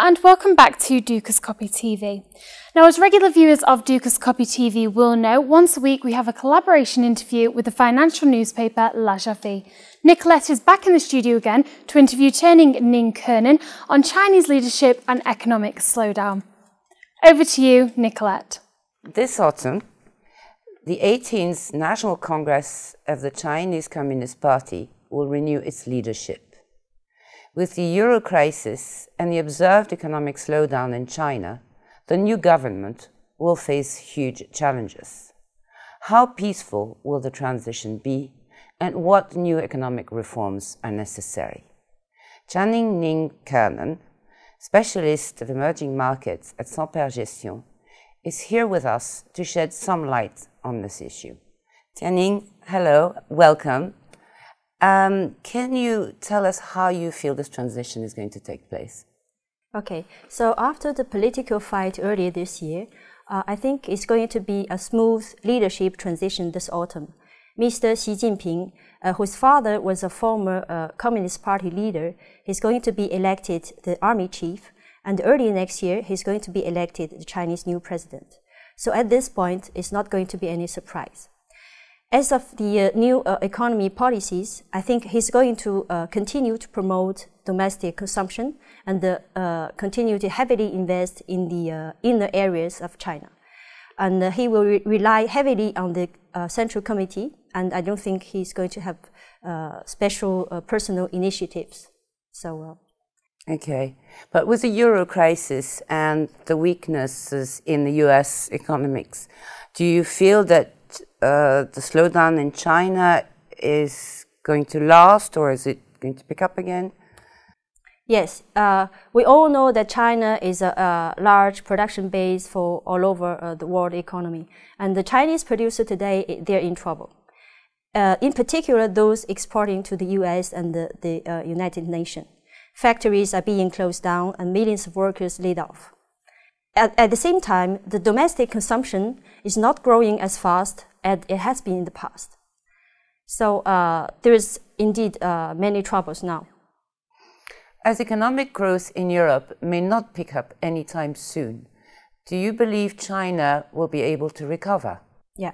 and welcome back to Dukas Copy TV. Now, as regular viewers of Dukas Copy TV will know, once a week we have a collaboration interview with the financial newspaper Agefi. Nicolette is back in the studio again to interview Tianning Ning Kernen on Chinese leadership and economic slowdown. Over to you, Nicolette. This autumn, the 18th National Congress of the Chinese Communist Party will renew its leadership. With the euro crisis and the observed economic slowdown in China, the new government will face huge challenges. How peaceful will the transition be, and what new economic reforms are necessary? Tianning Ning Kernen, specialist of emerging markets at Semper Gestion, is here with us to shed some light on this issue. Tianning, hello, welcome. Can you tell us how you feel this transition is going to take place? Okay, so after the political fight earlier this year, I think it's going to be a smooth leadership transition this autumn. Mr. Xi Jinping, whose father was a former Communist Party leader, is going to be elected the army chief, and early next year he's going to be elected the Chinese new president. So at this point, it's not going to be any surprise. As of the new economy policies, I think he's going to continue to promote domestic consumption and continue to heavily invest in the inner areas of China. And he will rely heavily on the Central Committee, and I don't think he's going to have special personal initiatives. So. Okay, but with the euro crisis and the weaknesses in the US economics, do you feel that the slowdown in China is going to last, or is it going to pick up again? Yes, we all know that China is a large production base for all over the world economy, and the Chinese producer today, they're in trouble. In particular, those exporting to the US and the United Nations. Factories are being closed down and millions of workers laid off. At the same time, the domestic consumption is not growing as fast as it has been in the past. So there is indeed many troubles now. As economic growth in Europe may not pick up anytime soon, do you believe China will be able to recover? Yeah.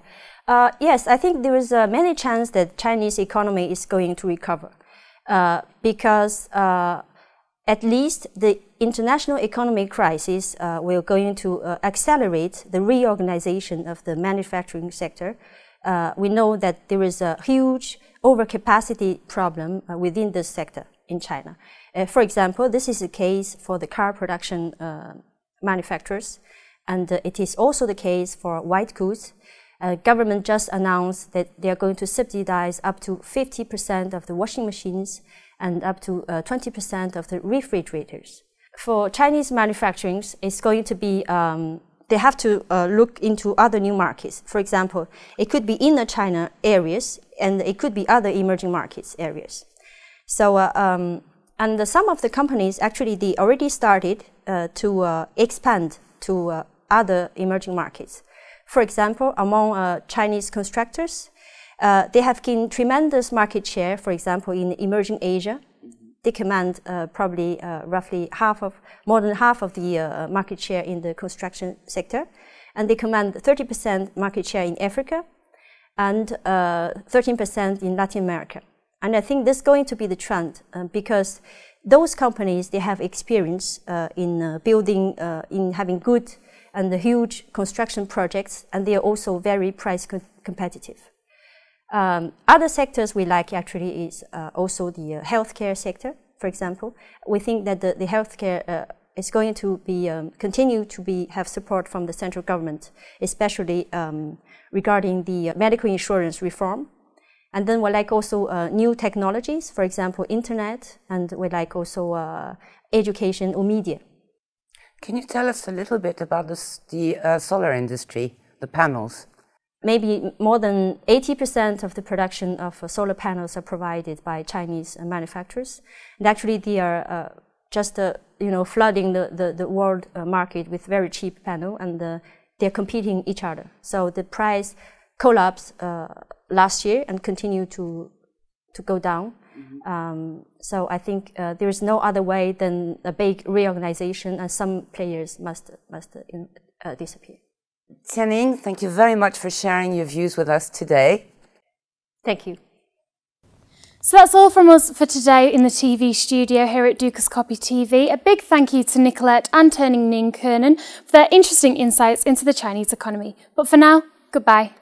Yes, I think there is many chance that Chinese economy is going to recover because at least the international economic crisis will going to accelerate the reorganization of the manufacturing sector. We know that there is a huge overcapacity problem within this sector in China. For example, this is the case for the car production manufacturers, and it is also the case for white goods. Government just announced that they are going to subsidize up to 50% of the washing machines and up to 20% of the refrigerators. For Chinese manufacturing, it's going to be, they have to look into other new markets. For example, it could be inner China areas, and it could be other emerging markets areas. So, and some of the companies, actually, they already started to expand to other emerging markets. For example, among Chinese constructors, they have gained tremendous market share, for example, in emerging Asia. They command probably roughly more than half of the market share in the construction sector. And they command 30% market share in Africa and 13% in Latin America. And I think this is going to be the trend because those companies, they have experience in building, in having good and huge construction projects, and they are also very price competitive. Other sectors we like actually is also the healthcare sector, for example. We think that the healthcare is going to be continue to have support from the central government, especially regarding the medical insurance reform. And then we like also new technologies, for example, internet, and we like also education or media. Can you tell us a little bit about the solar industry, the panels? Maybe more than 80% of the production of solar panels are provided by Chinese manufacturers. And actually, they are just flooding the world market with very cheap panel, and they're competing each other. So the price collapsed last year and continue to go down. So I think there is no other way than a big reorganization, and some players must disappear. Tianning, thank you very much for sharing your views with us today. Thank you. So that's all from us for today in the TV studio here at Dukas Copy TV. A big thank you to Nicolette and Tianning Ning Kernen for their interesting insights into the Chinese economy. But for now, goodbye.